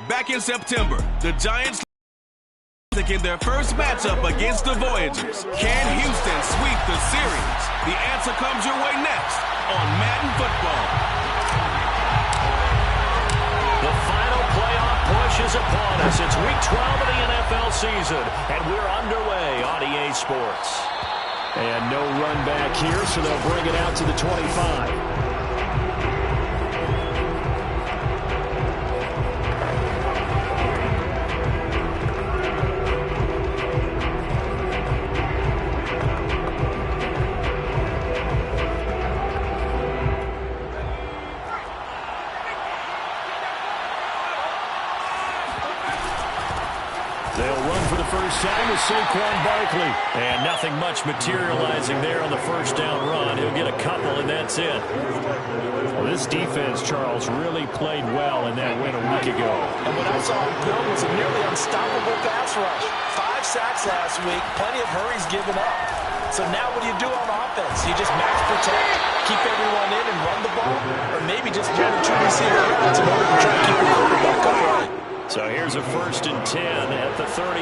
Back in September, the Giants in their first matchup against the Voyagers. Can Houston sweep the series? The answer comes your way next on Madden Football. The final playoff push is upon us. It's Week 12 of the NFL season, and we're underway on EA Sports. And no run back here, so they'll bring it out to the 25. Time with Saquon Barkley. And nothing much materializing there on the first down run. He'll get a couple, and that's it. Well, this defense, Charles, really played well in that win a week ago. And what I saw him build was a nearly unstoppable pass rush. 5 sacks last week, plenty of hurries given up. So now what do you do on offense? You just max protect, keep everyone in and run the ball? Or maybe just one or two receiver routes in order to try to keep your quarterback upright? So here's a 1st and 10 at the 38.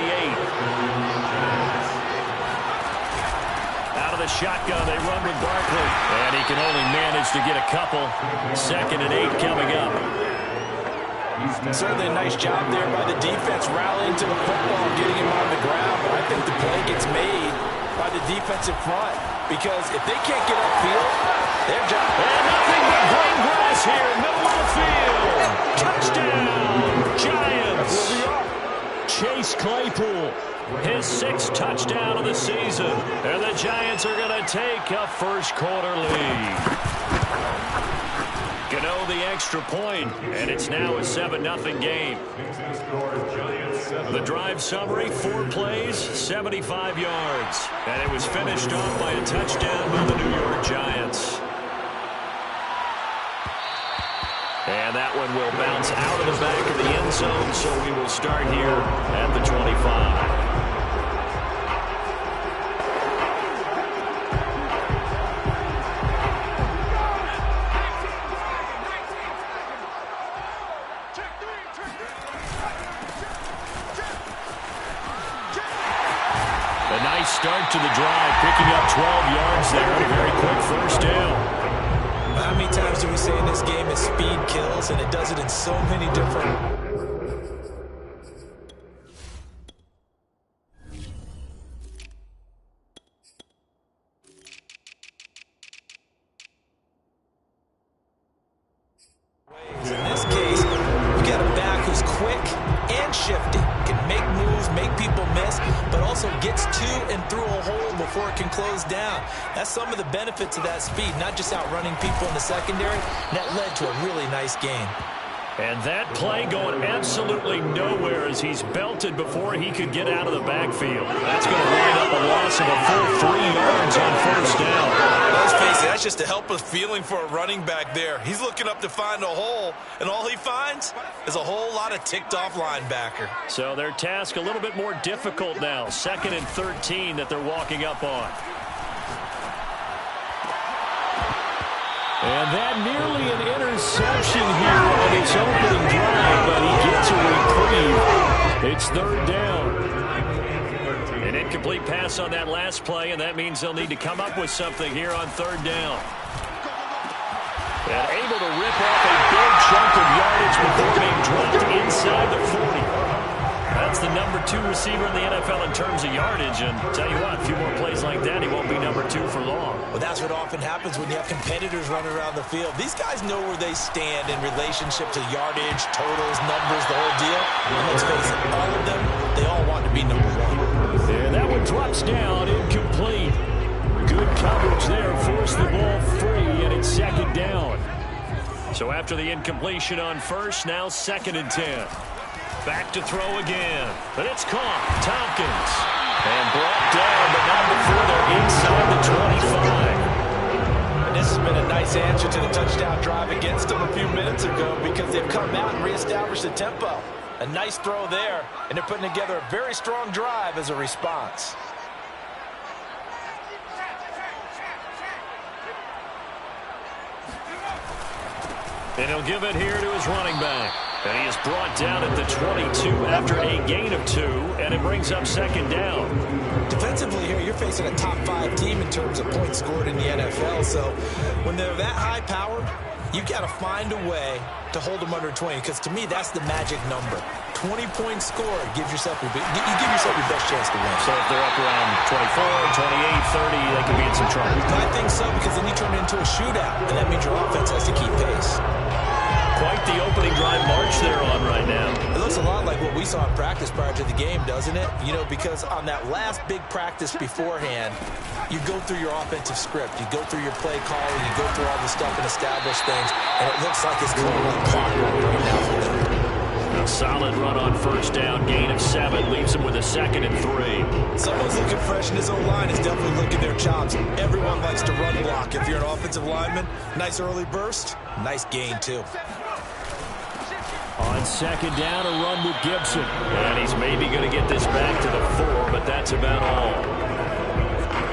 Out of the shotgun, they run with Barkley. And he can only manage to get a couple. 2nd and 8 coming up. Certainly a nice job there by the defense rallying to the football, getting him on the ground. But I think the play gets made by the defensive front. Because if they can't get upfield, their job. And nothing but green grass here, middle of the field. Touchdown, Giants. Chase Claypool, his 6th touchdown of the season. And the Giants are going to take a first-quarter lead. Gano the extra point, and it's now a 7-0 game. The drive summary, 4 plays, 75 yards. And it was finished off by a touchdown by the New York Giants. And that one will bounce out of the back of the end zone, so we will start here at the 25. A nice start to the drive, picking up 12 yards there, a very quick first down. How many times do we say in this game that speed kills, and it does it in so many different ways. In this case, you got a back who's quick and shifty, can make moves, make people miss, but also gets to and through a hole before it can close down. That's some of the benefits of that speed, not just outrunning people in the secondary. That led to a really nice game. And that play going absolutely nowhere as he's belted before he could get out of the backfield. That's going to wind up a loss of a full 3 yards on first down. Let's face it, that's just a helpless feeling for a running back there. He's looking up to find a hole, and all he finds is a whole lot of ticked-off linebacker. So their task a little bit more difficult now. 2nd and 13 that they're walking up on. And that nearly an interception here on its opening drive, but he gets a reprieve. It's 3rd down. An incomplete pass on that last play, and that means they'll need to come up with something here on 3rd down. And able to rip off a big chunk of yardage before being dropped inside the 40. That's the number 2 receiver in the NFL in terms of yardage, and tell you what, a few more plays like that, he won't be number 2 for long. Well, that's what often happens when you have competitors running around the field. These guys know where they stand in relationship to yardage, totals, numbers, the whole deal. And let's face it, all of them, they all want to be number 1. And that one drops down, incomplete. Good coverage there, forced the ball free, and it's 2nd down. So after the incompletion on first, now 2nd and 10. Back to throw again, but it's caught. Tompkins. And brought down, but not before they're inside the 25. And this has been a nice answer to the touchdown drive against them a few minutes ago because they've come out and reestablished the tempo. A nice throw there, and they're putting together a very strong drive as a response. And he'll give it here to his running back. And he is brought down at the 22 after a gain of 2, and it brings up second down. Defensively here, you're facing a top 5 team in terms of points scored in the NFL. So when they're that high powered, you've got to find a way to hold them under 20, because to me, that's the magic number. 20 points scored gives yourself you give yourself your best chance to win. So if they're up around 24, 28, 30, they could be in some trouble. I think so, because then you turn it into a shootout, and that means your offense has to keep pace. Quite the opening drive march they're on right now. It looks a lot like what we saw in practice prior to the game, doesn't it? You know, because on that last big practice beforehand, you go through your offensive script, you go through your play calling, you go through all the stuff and establish things, and it looks like it's going like clockwork right now for them. A solid run on first down, gain of 7, leaves him with a 2nd and 3. Someone's looking fresh, and his O-line is definitely looking their chops. Everyone likes to run block. If you're an offensive lineman, nice early burst, nice gain too. On second down, a run with Gibson. And he's maybe going to get this back to the 4, but that's about all.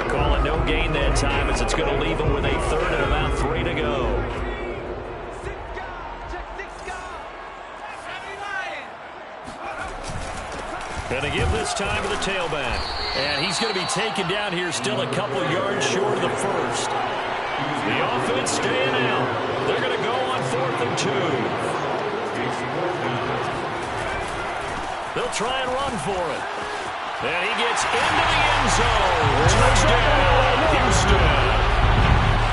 Call it no gain that time, as it's going to leave him with a 3rd and about 3 to go. Going to give this time to the tailback. And he's going to be taken down here, still a couple yards short of the first. The offense staying out. They're going to go on 4th and 2. They'll try and run for it. And he gets into the end zone. Touchdown, Houston.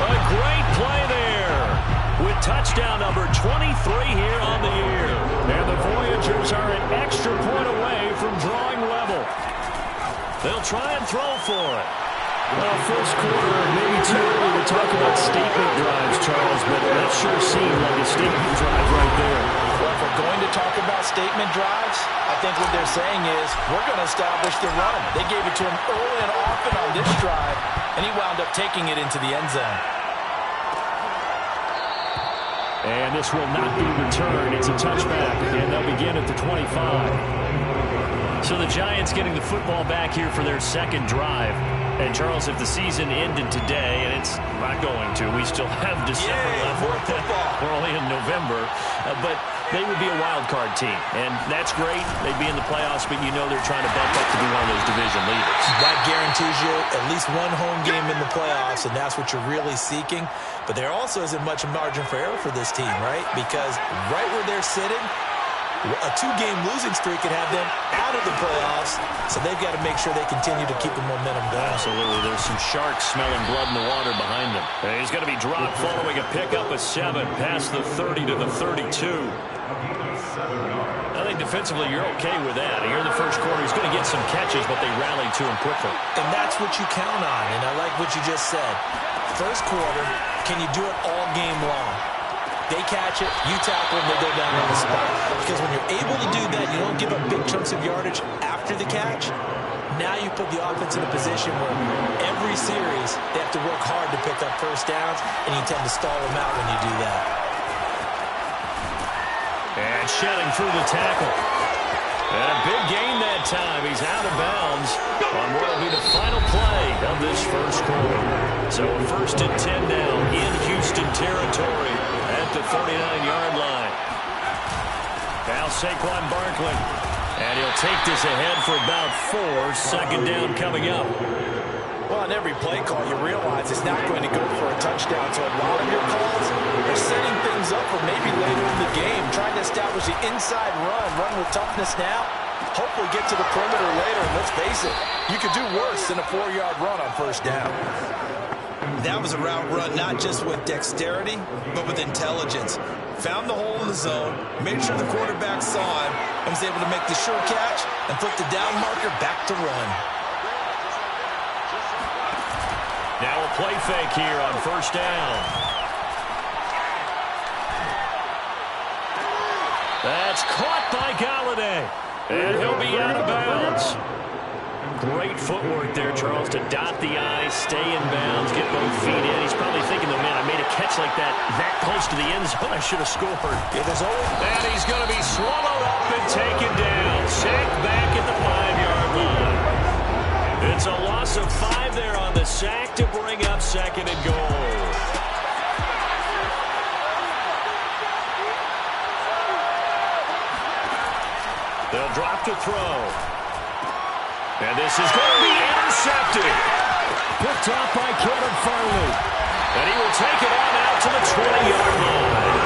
A great play there with touchdown number 23 here on the year. And the Voyagers are an extra point away from drawing level. They'll try and throw for it. Well, first quarter, maybe too early to talk about statement drives, Charles, but that sure seemed like a statement drive right there. Well, if we're going to talk about statement drives, I think what they're saying is we're going to establish the run. They gave it to him early and often on this drive, and he wound up taking it into the end zone. And this will not be returned. It's a touchback, and they'll begin at the 25. So the Giants getting the football back here for their second drive. And, Charles, if the season ended today, and it's not going to, we still have December left. We're only in November. But they would be a wild card team. And that's great. They'd be in the playoffs, but you know they're trying to bump up to be one of those division leaders. That guarantees you at least one home game in the playoffs, and that's what you're really seeking. But there also isn't much margin for error for this team, right? Because right where they're sitting, a 2-game losing streak could have them out of the playoffs, so they've got to make sure they continue to keep the momentum going. Absolutely. There's some sharks smelling blood in the water behind them. And he's going to be dropped following a pickup of 7 past the 30 to the 32. I think defensively you're okay with that. Here in the first quarter, he's going to get some catches, but they rally to him quickly. And that's what you count on, and I like what you just said. First quarter, can you do it all game long? They catch it, you tackle them, they go down on the spot. Because when you're able to do that, you don't give up big chunks of yardage after the catch. Now you put the offense in a position where every series they have to work hard to pick up first downs, and you tend to stall them out when you do that. And shedding through the tackle. And a big gain that time. He's out of bounds on what will be the final play of this first quarter. So 1st and 10 now in Houston territory at the 49-yard line. Now Saquon Barkley. And he'll take this ahead for about 4. Second down coming up. Well, on every play call, you realize it's not going to go for a touchdown. So a lot of your calls are setting things up for maybe later in the game, trying to establish the inside run with toughness now. Hopefully get to the perimeter later. And let's face it, you could do worse than a 4-yard run on first down. That was a route run not just with dexterity, but with intelligence. Found the hole in the zone, made sure the quarterback saw him, and was able to make the sure catch and flip the down marker back to run. Now a play fake here on first down. That's caught by Galladay. And he'll be out of bounds. Great footwork there, Charles, to dot the I, stay in bounds, get both feet in. He's probably thinking, man, I made a catch like that close to the end zone. I should have scored. Yeah, there's always... And he's going to be swallowed up and taken down. Sacked back at the 5-yard line. It's a loss of 5 there on the sack to bring up 2nd and goal. They'll drop to throw. And this is going to be intercepted. Picked off by Kevin Farley. And he will take it on out to the 20-yard line.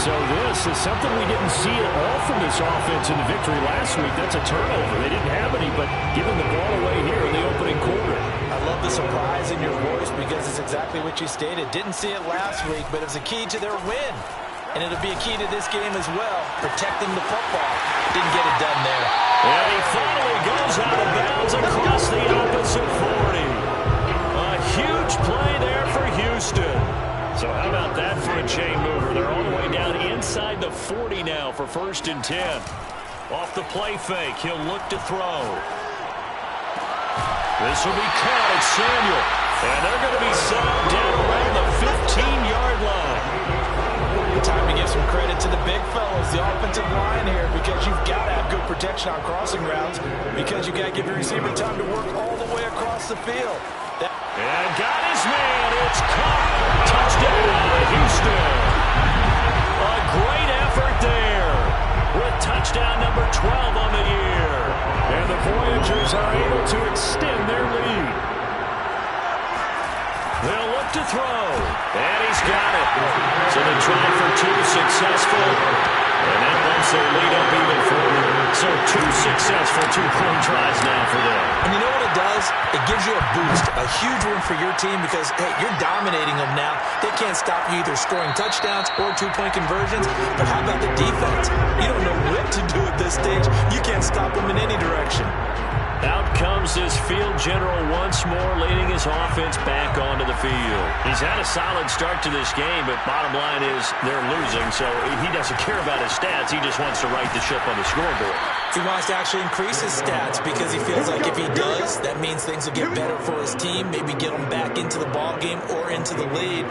So this is something we didn't see at all from this offense in the victory last week. That's a turnover. They didn't have any, but giving the ball away here in the opening quarter. I love the surprise in your voice because it's exactly what you stated. Didn't see it last week, but it was a key to their win. And it'll be a key to this game as well, protecting the football. Didn't get it done there. And he finally goes out of bounds across the opposite 40. A huge play there for Houston. So how about that for a chain mover? They're all the way down inside the 40 now for 1st and 10. Off the play fake, he'll look to throw. This will be caught at Samuel. And they're going to be set up down around the 15-yard line. Time to give some credit to the big fellas, the offensive line here, because you've got to have good protection on crossing routes, because you've got to give your receiver time to work all the way across the field. And got his man. It's caught. Touchdown, Houston. A great effort there with touchdown number 12 on the year. And the Voyagers are able to extend their lead. They'll look to throw. And he's got it. So they try for 2 successful. And that bumps their lead up even further. So 2 successful 2-point tries now for them. And you know what it does? It gives you a boost, a huge win for your team because, hey, you're dominating them now. They can't stop you either scoring touchdowns or 2-point conversions. But how about the defense? You don't know what to do at this stage. You can't stop them in any direction. Out comes this field general once more, leading his offense back onto the field. He's had a solid start to this game, but bottom line is they're losing, so he doesn't care about his stats. He just wants to right the ship on the scoreboard. He wants to actually increase his stats because he feels like if he does, that means things will get better for his team, maybe get them back into the ball game or into the lead.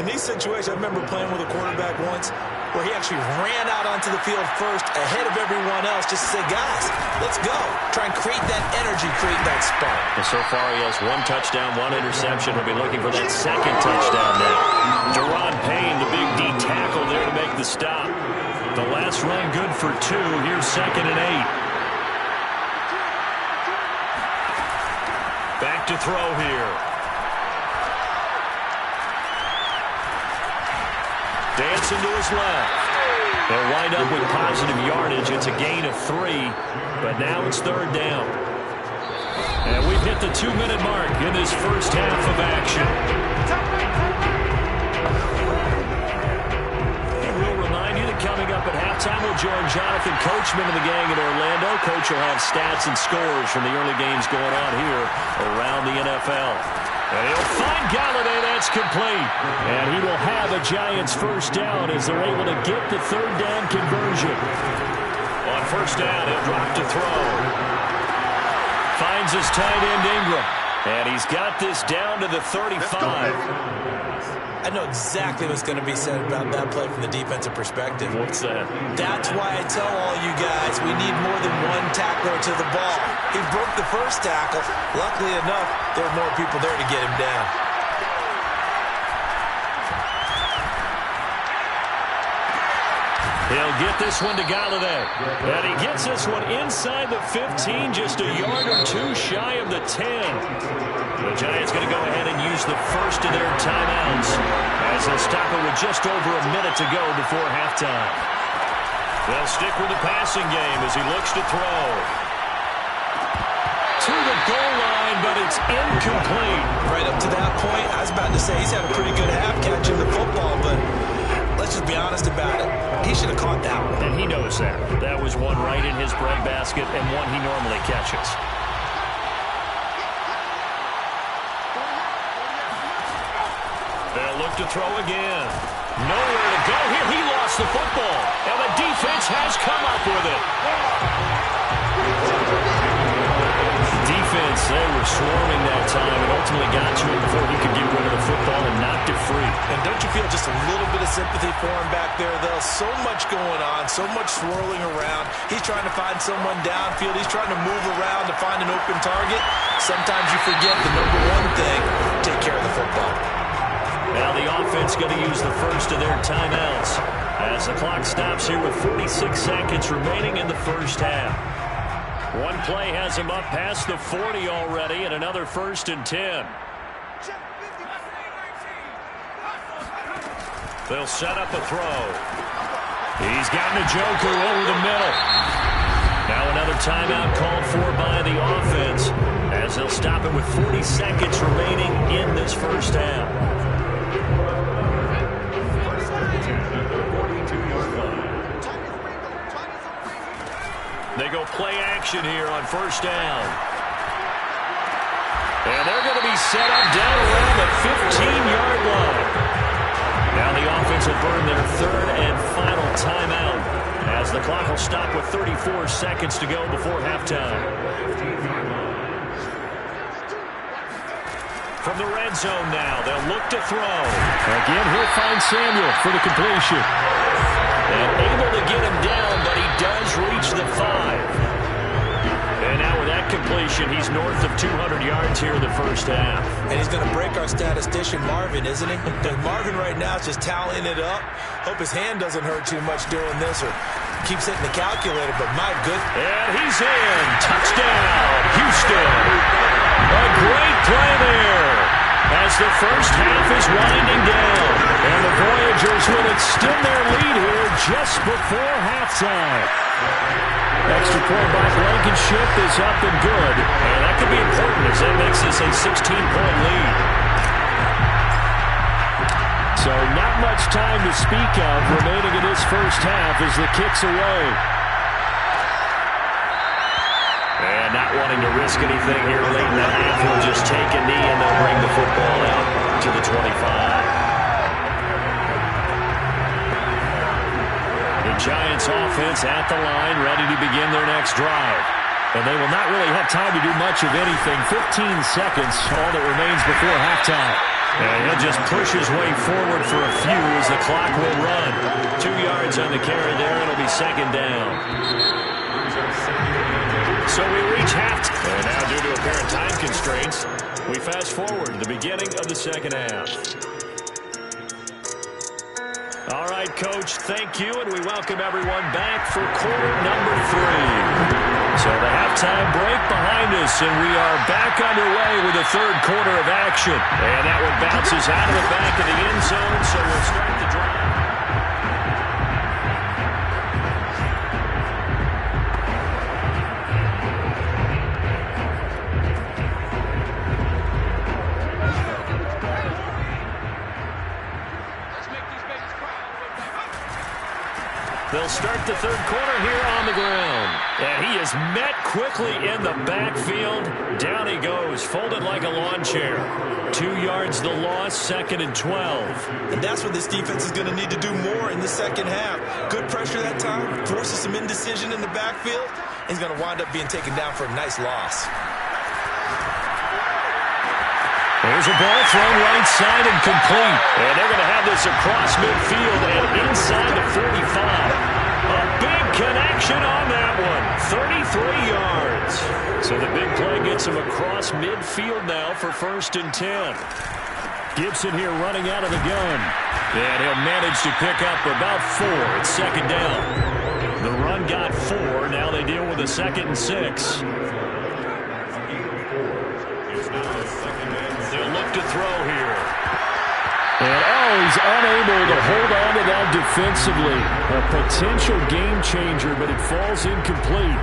In these situations, I remember playing with a quarterback once where he actually ran out onto the field first ahead of everyone else just to say, guys, let's go. Try and create that energy, create that spark. And so far he has 1 touchdown, 1 interception. He'll be looking for that 2nd touchdown now. Deron Payne, the big D tackle there to make the stop. The last run good for 2. Here's 2nd and 8. Back to throw here. Dancing to his left. They'll wind up with positive yardage. It's a gain of 3, but now it's 3rd down. And we've hit the 2-minute mark in this first half of action. And we'll remind you that coming up at halftime, we'll join Jonathan Coachman and the gang in Orlando. Coach will have stats and scores from the early games going on here around the NFL. And he'll find Galladay. That's complete. And he will have a Giants first down as they're able to get the 3rd down conversion. On first down, he'll drop to throw. Finds his tight end Ingram. And he's got this down to the 35. I know exactly what's going to be said about that play from the defensive perspective. What's that? That's why I tell all you guys we need more than 1 tackler to the ball. He broke the first tackle. Luckily enough, there were more people there to get him down. He'll get this one to Galladay. And he gets this one inside the 15, just a yard or 2 shy of the 10. The Giants going to go ahead and use the first of their timeouts as they'll stop it with just over a minute to go before halftime. They'll stick with the passing game as he looks to throw. To the goal line, but it's incomplete. Right up to that point, I was about to say he's had a pretty good half catching the football, but let's just be honest about it. He should have caught that one. And he knows that. That was one right in his breadbasket and one he normally catches. They'll look to throw again. Nowhere to go here. He lost the football. And the defense has come up with it. Defense, they were swarming that time and ultimately got to him before he could get rid of the football and knocked it free. And don't you feel just a little bit of sympathy for him back there, though? So much going on, so much swirling around. He's trying to find someone downfield. He's trying to move around to find an open target. Sometimes you forget the number 1 thing, take care of the football. Now the offense going to use the first of their timeouts. as the clock stops here with 46 seconds remaining in the first half. One play has him up past the 40 already, and another 1st and 10. They'll set up a throw. He's got Njoku over the middle. Now another timeout called for by the offense, as they'll stop it with 40 seconds remaining in this first half. They go play action here on 1st down. And they're going to be set up down around the 15-yard line. Now the offense will burn their 3rd and final timeout, as the clock will stop with 34 seconds to go before halftime. From the red zone now, they'll look to throw. Again, he'll find Samuel for the completion. And able to get him down, but he does reach the 5. And now with that completion, he's north of 200 yards here in the first half. And he's going to break our statistician Marvin, isn't he? Because Marvin right now is just tallying it up. Hope his hand doesn't hurt too much doing this, or keeps hitting the calculator, but my good. And he's in. Touchdown, Houston. A great play there, as the first half is winding down. And the Voyagers will extend their lead here just before halftime. Extra point by Blankenship is up and good. And that could be important, as that makes this a 16-point lead. So not much time to speak of remaining in this first half as the kick's away. And not wanting to risk anything here late in the half, he'll just take a knee and they'll bring the football out to the 25. The Giants offense at the line, ready to begin their next drive. And they will not really have time to do much of anything. 15 seconds, all that remains before halftime. And he'll just push his way forward for a few as the clock will run. 2 yards on the carry there. It'll be 2nd down. So we reach halftime. And now, due to apparent time constraints, we fast forward to the beginning of the second half. All right, Coach, thank you, and we welcome everyone back for quarter number 3. So the halftime break behind us, and we are back underway with the 3rd quarter of action. And that one bounces out of the back of the end zone, so we'll start the drive. They'll start the 3rd quarter here on the ground. And he is met quickly in the backfield. Down he goes, folded like a lawn chair. 2 yards the loss, 2nd and 12. And that's what this defense is going to need to do more in the second half. Good pressure that time, forces some indecision in the backfield. He's going to wind up being taken down for a nice loss. There's a ball thrown right side and complete. And they're going to have this across midfield and inside the 45. A big connection on that one. 33 yards. So the big play gets him across midfield now for 1st and 10. Gibson here running out of the gun. And he'll manage to pick up about 4. It's 2nd down. The run got 4. Now they deal with a 2nd and 6. They'll look to throw here. And he's unable to hold on to that defensively. A potential game changer, but it falls incomplete.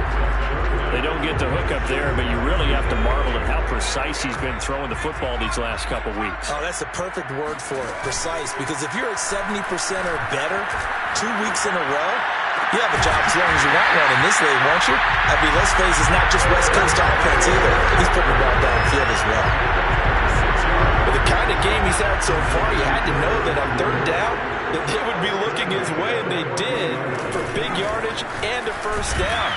They don't get the hook up there, but you really have to marvel at how precise he's been throwing the football these last couple weeks. Oh, that's a perfect word for it, precise, because if you're at 70% or better 2 weeks in a row, you have a job as long as you want one in this league, won't you? I mean, let's face it, it's not just West Coast offense either. He's putting the ball downfield as well. But the kind of game he's had so far, you had to know that on 3rd down, that they would be looking his way, and they did, for big yardage and a 1st down.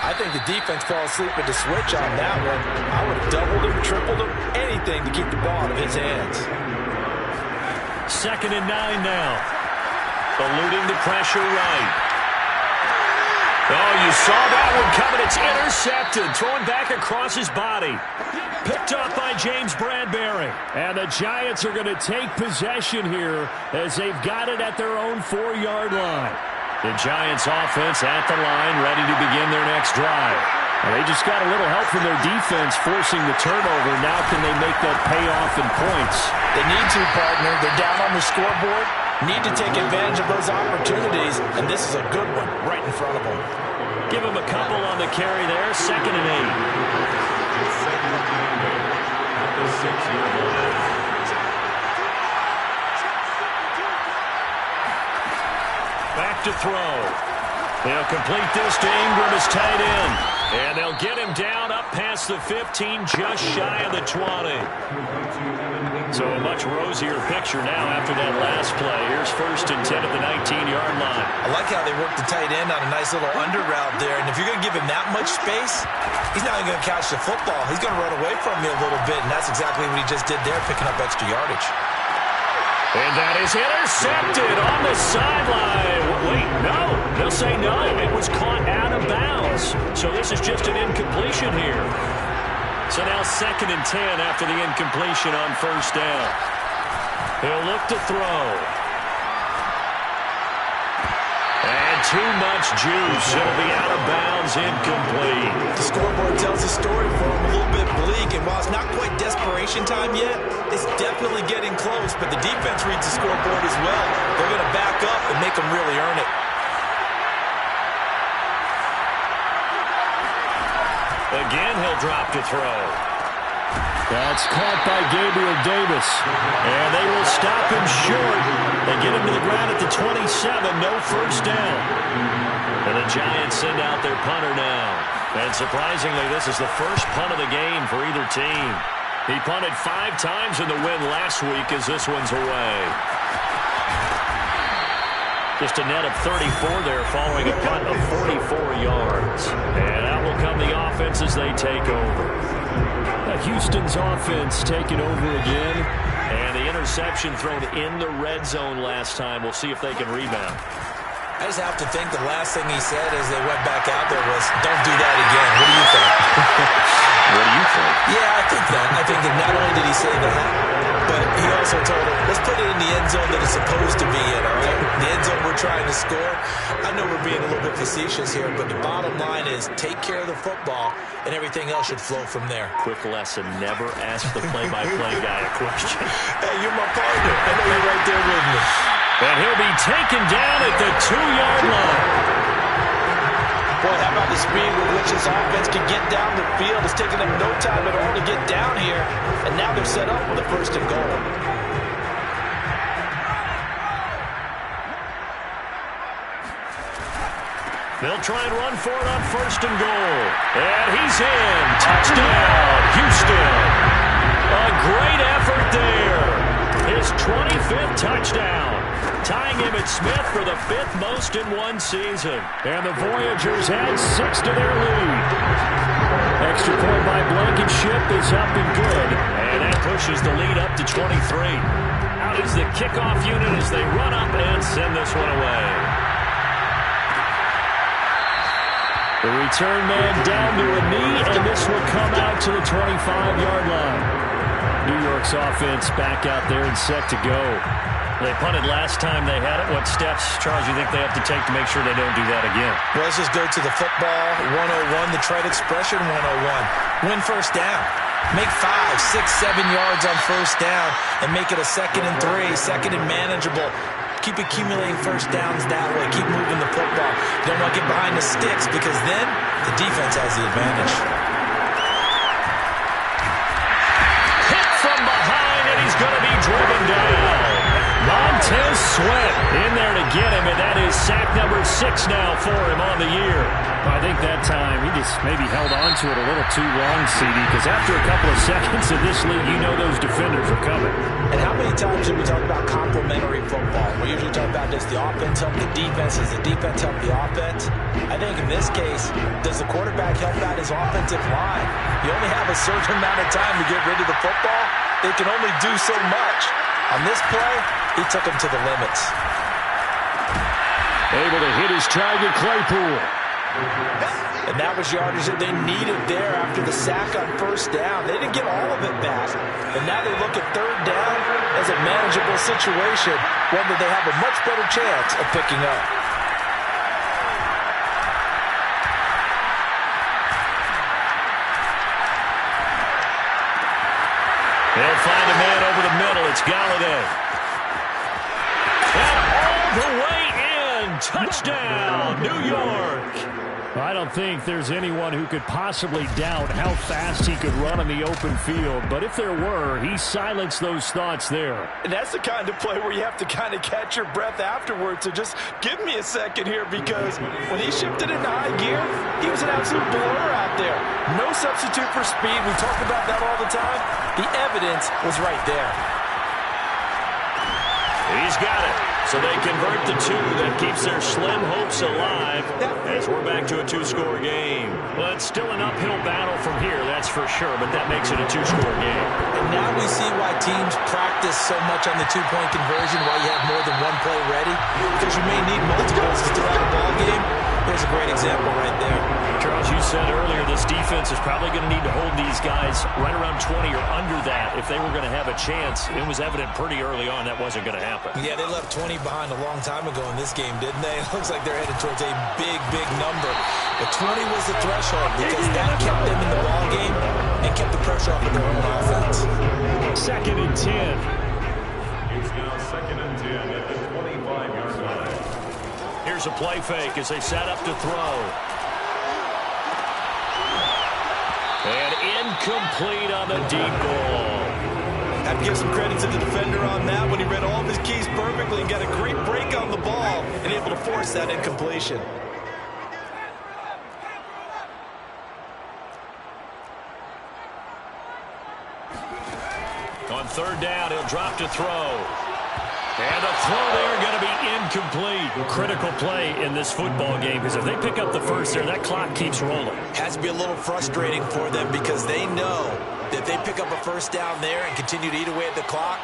I think the defense fell asleep at the switch on that one. I would have doubled him, tripled him, anything to keep the ball out of his hands. 2nd and 9 now. Eluding the pressure right. Oh, you saw that one coming. It's intercepted. Thrown back across his body. Picked up by James Bradbury. And the Giants are going to take possession here as they've got it at their own 4-yard line. The Giants offense at the line, ready to begin their next drive. And they just got a little help from their defense forcing the turnover. Now can they make that pay off in points? They need to, partner. They're down on the scoreboard. Need to take advantage of those opportunities, and this is a good one right in front of them. Give him a couple on the carry there. 2nd and 8. Back to throw. They'll complete this to Ingram as tight end. And they'll get him down up past the 15, just shy of the 20. So a much rosier picture now after that last play. Here's 1st and 10 at the 19-yard line. I like how they work the tight end on a nice little under route there. And if you're going to give him that much space, he's not even going to catch the football. He's going to run away from you a little bit, and that's exactly what he just did there, picking up extra yardage. And that is intercepted on the sideline. Wait, no. They'll say no. It was caught out of bounds. So this is just an incompletion here. So now 2nd and 10 after the incompletion on 1st down. He'll look to throw. And too much juice. It'll be out of bounds, incomplete. The scoreboard tells the story for him, a little bit bleak, and while it's not quite desperation time yet, it's definitely getting close, but the defense reads the scoreboard as well. They're going to back up and make them really earn it. Again, he'll drop to throw. That's caught by Gabriel Davis. And they will stop him short. They get him to the ground at the 27. No 1st down. And the Giants send out their punter now. And surprisingly, this is the first punt of the game for either team. He punted 5 times in the win last week as this one's away. Just a net of 34 there following a punt of 44 yards. And out will come the offense as they take over. Houston's offense taking over again. And the interception thrown in the red zone last time. We'll see if they can rebound. I just have to think the last thing he said as they went back out there was, don't do that again. What do you think? What do you think? Yeah, I think that. I think that not only did he say that, but he also told him, let's put it in the end zone that it's supposed to be in, all right? The end zone we're trying to score. I know we're being a little bit facetious here, but the bottom line is take care of the football, and everything else should flow from there. Quick lesson, never ask the play-by-play guy a question. Hey, you're my partner. I know you're right there with me. And he'll be taken down at the 2-yard line. Boy, how about the speed with which this offense can get down the field? It's taken them no time at all to get down here, and now they're set up with a 1st and goal. They'll try and run for it on 1st and goal. And he's in. Touchdown, Houston. A great effort there. His 25th touchdown. Tying him at Smith for the 5th most in one season. And the Voyagers add 6 to their lead. Extra point by Blankenship is up and good. And that pushes the lead up to 23. Out is the kickoff unit as they run up and send this one away. The return man down to a knee, and this will come out to the 25-yard line. New York's offense back out there and set to go. They punted last time they had it. What steps, Charles, you think they have to take to make sure they don't do that again? Well, let's just go to the football 101, the trade expression 101. Win 1st down. Make 5, 6, 7 yards on 1st down and make it a 2nd and 3, 2nd and manageable. Keep accumulating 1st downs that way. Keep moving the football. You don't want to get behind the sticks because then the defense has the advantage. Hit from behind, and he's going to be driven down. Montez Sweat in there to get him, and that is sack number 6 now for him on the year. I think that time he just maybe held on to it a little too long, CD, because after a couple of seconds in this league, you know those defenders are coming. And how many times do we talk about complementary football? We usually talk about does the offense help the defense? Does the defense help the offense? I think in this case, does the quarterback help out his offensive line? You only have a certain amount of time to get rid of the football. They can only do so much. On this play, he took him to the limits. Able to hit his target, Claypool. And that was yardage that they needed there after the sack on first down. They didn't get all of it back. And now they look at third down as a manageable situation, one that they have a much better chance of picking up. They'll find a man over the middle. It's Galladay. And all the way in. Touchdown, New York. I don't think there's anyone who could possibly doubt how fast he could run on the open field. But if there were, he silenced those thoughts there. And that's the kind of play where you have to kind of catch your breath afterwards. So just give me a second here, because when he shifted into high gear, he was an absolute blur out there. No substitute for speed. We talk about that all the time. The evidence was right there. He's got it. So they convert the two. That keeps their slim hopes alive as we're back to a two-score game. Well, it's still an uphill battle from here, that's for sure, but that makes it a two-score game. And now we see why teams practice so much on the two-point conversion, why you have more than one play ready, because you may need multiples throughout a ball game. There's a great example right there. Charles, you said earlier this defense is probably going to need to hold these guys right around 20 or under that if they were going to have a chance. It was evident pretty early on that wasn't going to happen. Yeah, they left 20 behind a long time ago in this game, didn't they? It looks like they're headed towards a big, big number. But 20 was the threshold because that kept them in the ball game and kept the pressure off of their own offense. 2nd and 10. It's now 2nd and 10 at the 25-yard line. Here's a play fake as they set up to throw. And incomplete on the deep ball. I have to give some credit to the defender on that when he read all of his keys perfectly and got a great break on the ball and able to force that incompletion. On third down, he'll drop to throw. And a throw there going to be incomplete. A critical play in this football game, because if they pick up the first there, that clock keeps rolling. Has to be a little frustrating for them because they know that if they pick up a first down there and continue to eat away at the clock,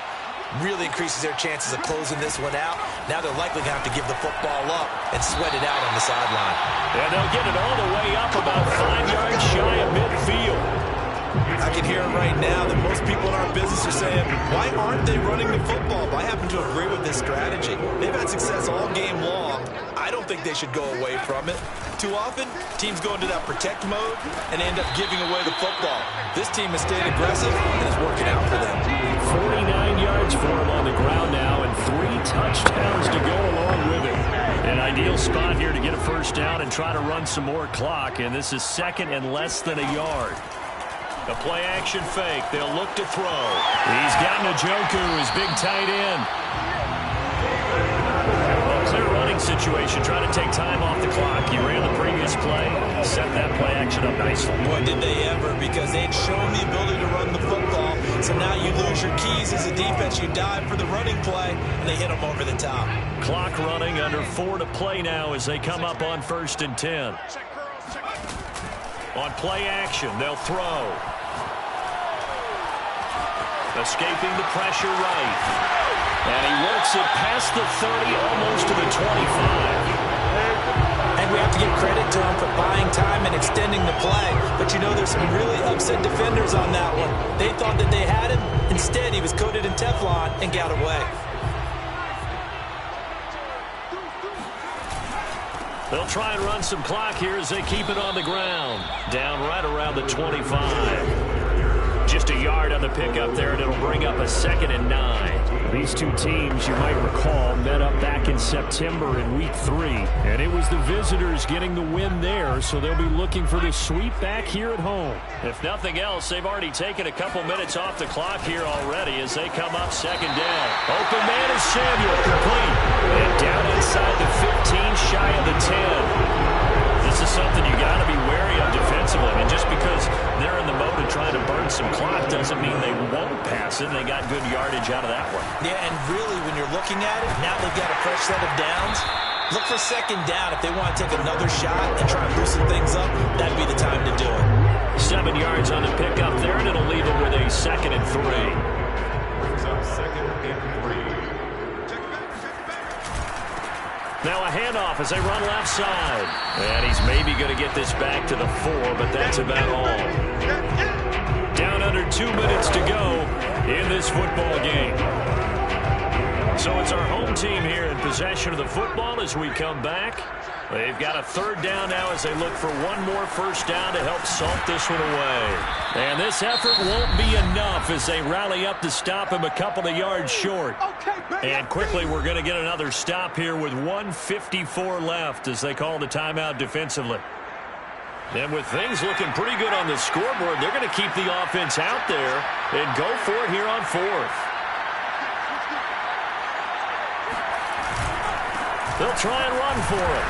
really increases their chances of closing this one out. Now they're likely going to have to give the football up and sweat it out on the sideline. And they'll get it all the way up about 5 yards shy of midfield. I can hear it right now that most people in our business are saying, why aren't they running the football? But I happen to agree with this strategy. They've had success all game long. I don't think they should go away from it. Too often, teams go into that protect mode and end up giving away the football. This team has stayed aggressive and is working out for them. 49 yards for him on the ground now and 3 touchdowns to go along with it. An ideal spot here to get a first down and try to run some more clock, and this is 2nd and less than a yard. The play action fake. They'll look to throw. He's got Njoku, his big tight end. Well, clear running situation. Trying to take time off the clock. He ran the previous play. Set that play action up nicely. Boy, did they ever, because they'd shown the ability to run the football. So now you lose your keys as a defense. You dive for the running play, and they hit them over the top. Clock running, under 4 to play now as they come up on 1st and 10. On play action, they'll throw. Escaping the pressure right. And he works it past the 30, almost to the 25. And we have to give credit to him for buying time and extending the play. But you know, there's some really upset defenders on that one. They thought that they had him. Instead, he was coated in Teflon and got away. They'll try and run some clock here as they keep it on the ground. Down right around the 25. Just a yard on the pickup there, and it'll bring up a 2nd and 9. These two teams, you might recall, met up back in September in Week 3. And it was the visitors getting the win there, so they'll be looking for the sweep back here at home. If nothing else, they've already taken a couple minutes off the clock here already as they come up 2nd down. Open man is Samuel, complete. And down inside the 15, shy of the 10. This is something you got to be wary of defensively. And just because they're in the mode of trying to burn some clock doesn't mean they won't pass it. They got good yardage out of that one. Yeah, and really, when you're looking at it, now they've got a fresh set of downs. Look for 2nd down. If they want to take another shot and try and loosen things up, that'd be the time to do it. 7 yards on the pickup there, and it'll leave it with a 2nd and 3. Brings up 2nd and 3. Now a handoff as they run left side. And he's maybe going to get this back to the 4, but that's about all. Down under 2 minutes to go in this football game. So it's our home team here in possession of the football as we come back. They've got a 3rd down now as they look for one more first down to help salt this one away. And this effort won't be enough as they rally up to stop him a couple of yards short. And quickly we're going to get another stop here with 1:54 left as they call the timeout defensively. And with things looking pretty good on the scoreboard, they're going to keep the offense out there and go for it here on 4th. They'll try and run for it.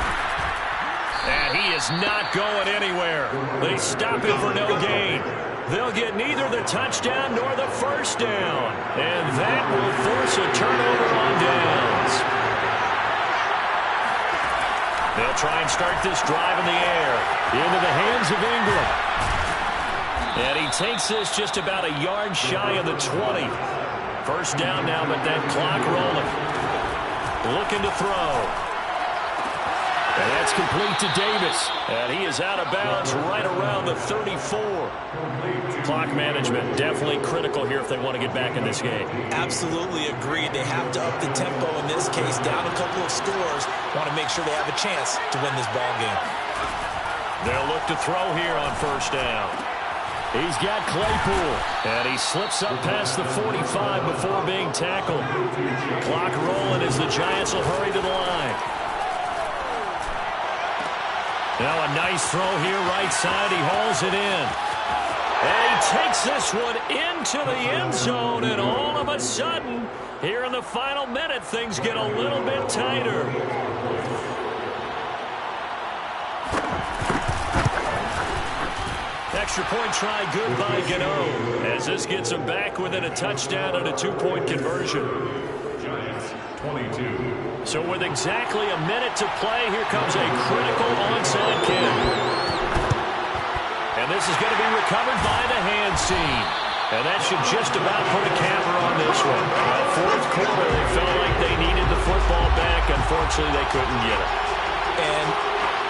And he is not going anywhere. They stop him for no gain. They'll get neither the touchdown nor the first down. And that will force a turnover on downs. They'll try and start this drive in the air. Into the hands of Ingram. And he takes this just about a yard shy of the 20. First down now, but that clock rolling. Looking to throw. And that's complete to Davis. And he is out of bounds right around the 34. Clock management definitely critical here if they want to get back in this game. Absolutely agreed. They have to up the tempo in this case. Down a couple of scores. Want to make sure they have a chance to win this ball game. They'll look to throw here on first down. He's got Claypool. And he slips up past the 45 before being tackled. Clock rolling as the Giants will hurry to the line. Now a nice throw here, right side. He hauls it in. And he takes this one into the end zone. And all of a sudden, here in the final minute, things get a little bit tighter. Extra point try good by Gano. As this gets him back within a touchdown and a 2-point conversion. Giants 22. So with exactly a minute to play, here comes a critical onside kick. And this is going to be recovered by the hands team. And that should just about put a capper on this one. Well, 4th quarter, they felt like they needed the football back. Unfortunately, they couldn't get it. And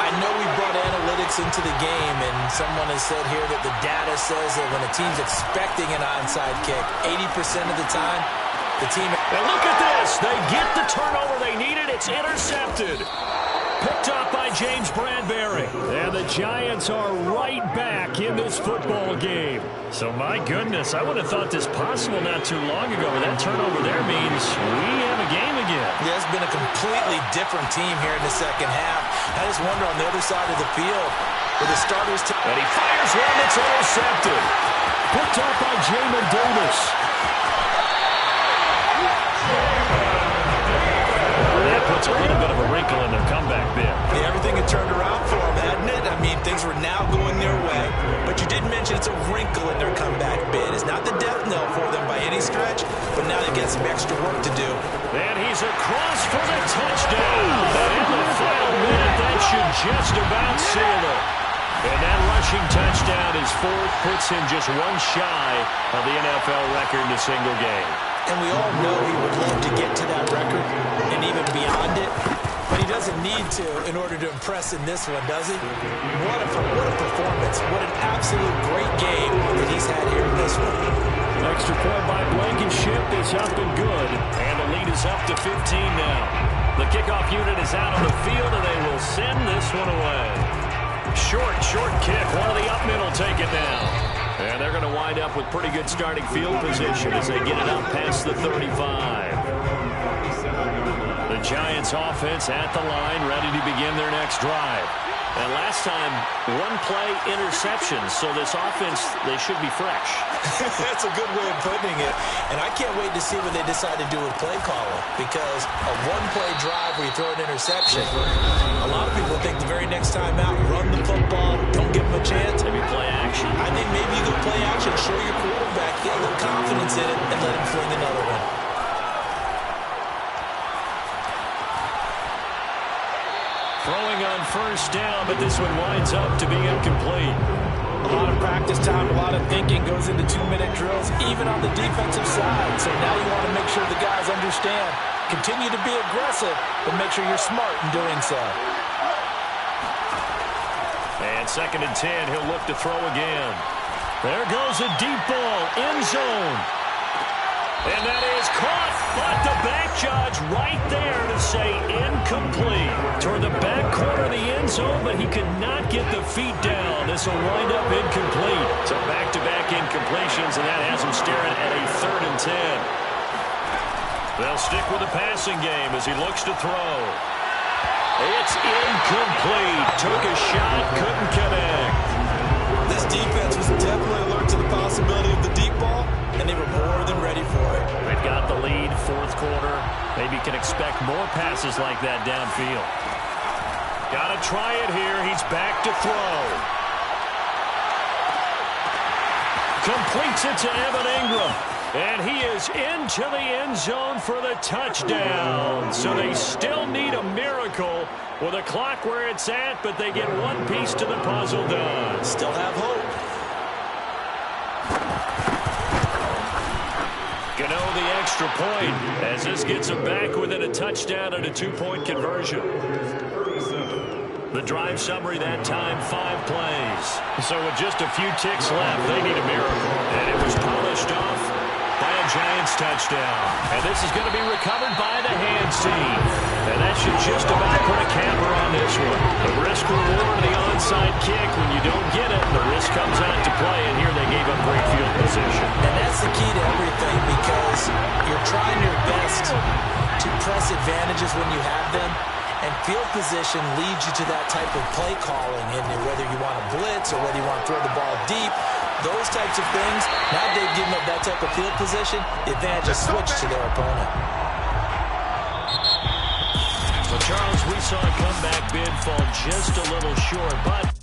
I know we brought analytics into the game, and someone has said here that the data says that when a team's expecting an onside kick, 80% of the time, the team... And look at this. They get the turnover they needed. It's intercepted. Picked up by James Bradbury. And the Giants are right back in this football game. So, my goodness, I would have thought this possible not too long ago. But that turnover there means we have a game again. Yeah, it's been a completely different team here in the second half. I just wonder on the other side of the field with the starters... And he fires one that's intercepted. Picked up by Jamin Davis. That puts a little bit of a wrinkle in their comeback bid. Yeah, everything had turned around for them, hadn't it? I mean, things were now going their way. But you did mention it's a wrinkle in their comeback bid. It's not the death knell for them by any stretch, but now they've got some extra work to do. And he's across for the touchdown. And in the final minute, that should just about seal it. And that rushing touchdown, his 4th, puts him just one shy of the NFL record in a single game. And we all know he would love to get to that record and even beyond it. But he doesn't need to in order to impress in this one, does he? What a performance. What an absolute great game that he's had here in this one. Extra point by Blankenship is up and good. And the lead is up to 15 now. The kickoff unit is out on the field, and they will send this one away. Short kick. One of the up middle take it now. And they're going to wind up with pretty good starting field position as they get it up past the 35. The Giants offense at the line, ready to begin their next drive. And last time, one play interception, so this offense, they should be fresh. That's a good way of putting it. And I can't wait to see what they decide to do with play calling, because a one-play drive where you throw an interception, a lot of people think the very next time out, run the football, don't give them a chance. Maybe play action. I think maybe you go play action, show your quarterback, get a little confidence in it, and let him fling another one. Throwing on first down, but this one winds up to be incomplete. A lot of practice time, a lot of thinking goes into 2-minute drills, even on the defensive side. So now you want to make sure the guys understand. Continue to be aggressive, but make sure you're smart in doing so. And 2nd and 10, he'll look to throw again. There goes a deep ball, end zone. And that is caught, but the back judge right there to say incomplete. Toward the back corner of the end zone, but he could not get the feet down. This will wind up incomplete. So back-to-back incompletions, and that has him staring at a 3rd and 10. They'll stick with the passing game as he looks to throw. It's incomplete. Took a shot, couldn't connect. This defense was definitely alert to the possibility of the deep ball, and they were more than ready for it. They've got the lead, 4th quarter. Maybe can expect more passes like that downfield. Got to try it here. He's back to throw. Completes it to Evan Ingram. And he is into the end zone for the touchdown. So they still need a miracle with a clock where it's at, but they get one piece to the puzzle done. Still have hope. Gano the extra point as this gets him back within a touchdown and a 2-point conversion. The drive summary that time, 5 plays. So with just a few ticks left, they need a miracle. And it was polished off by a Giants touchdown. And this is going to be recovered by the hands team. And that should just about put a capper on this one. The risk reward of the onside kick, when you don't get it, the risk comes out to play. And here they gave up great field position. And that's the key to everything, because you're trying your best to press advantages when you have them. And field position leads you to that type of play calling, and whether you want to blitz or whether you want to throw the ball deep, those types of things. Now they've given up that type of field position, the advantage is switched to their opponent. Well, Charles, we saw a comeback bid fall just a little short, but